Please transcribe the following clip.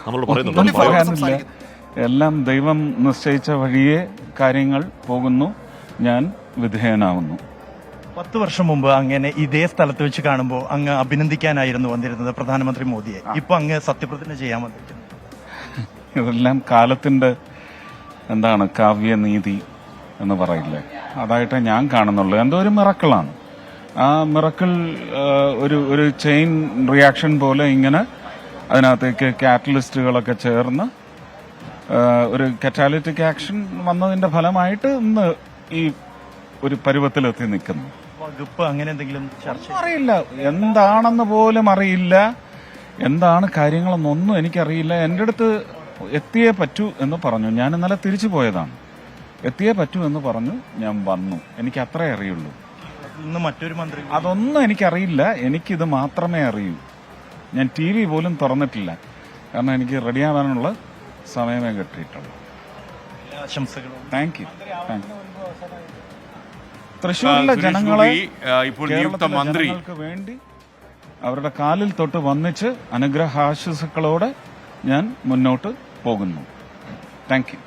നമ്മളോട് ഒന്നും പറയുന്നുണ്ട്. പറയാനില്ല. എല്ലാം ദൈവം നിശ്ചയിച്ച വഴിയെ കാര്യങ്ങൾ പോകുന്നു. ഞാൻ വിധേയനാവുന്നു. 10 വർഷം മുമ്പ് അങ്ങനെ ഇതേ സ്ഥലത്ത് വെച്ച് കാണുമ്പോൾ അങ്ങ് അഭിനന്ദിക്കാനായിരുന്നു വന്നിരുന്നത് പ്രധാനമന്ത്രി മോദിയെ. ഇപ്പൊ അങ്ങ് സത്യപ്രതിജ്ഞ ചെയ്യാൻ വന്നിരിക്കുന്നു. ഇതെല്ലാം കാലത്തിന്റെ കാവ്യനീതി എന്ന് പറയില്ലേ, അതായിട്ട് ഞാൻ കാണുന്നുള്ളൂ. എന്തോ ഒരു മിറക്കിളാണ്. ആ മിറക്കിൾ ഒരു ചെയിൻ റിയാക്ഷൻ പോലെ ഇങ്ങനെ അതിനകത്തേക്ക് കാറ്റലിസ്റ്റുകളൊക്കെ ചേർന്ന് ഒരു കറ്റാലിറ്റിക് ആക്ഷൻ വന്നതിന്റെ ഫലമായിട്ട് ഇന്ന് ഈ ഒരു പരുവത്തിലെത്തി നിൽക്കുന്നു. വകുപ്പ് അങ്ങനെ എന്തെങ്കിലും ചർച്ച അറിയില്ല, എന്താണെന്ന് പോലും അറിയില്ല, എന്താണ് കാര്യങ്ങളെന്നൊന്നും എനിക്കറിയില്ല. എൻ്റെ അടുത്ത് എത്തിയേ പറ്റൂ എന്ന് പറഞ്ഞു. ഞാൻ ഇന്നലെ തിരിച്ചു പോയതാണ്. എത്തിയേ പറ്റൂ എന്ന് പറഞ്ഞു, ഞാൻ വന്നു. എനിക്ക് അത്രേ അറിയുള്ളൂ. ഇന്ന് മറ്റൊരു മന്ത്രി അതൊന്നും എനിക്കറിയില്ല. എനിക്കിത് മാത്രമേ അറിയൂ. ഞാൻ TV പോലും തുറന്നിട്ടില്ല. കാരണം എനിക്ക് റെഡിയാവാനുള്ള സമയമേ കിട്ടിയിട്ടുള്ളൂ. ആശംസകളും. Thank you. തൃശ്ശൂരിലെ ജനങ്ങളെ, ഇപ്പോൾ നിയുക്ത മന്ത്രി ജനങ്ങൾക്ക് വേണ്ടി അവരുടെ കാലിൽ തൊട്ട് വന്നിച്ച് അനുഗ്രഹാശംസകളോടെ ഞാൻ മുന്നോട്ട് പോകുന്നു. Thank you.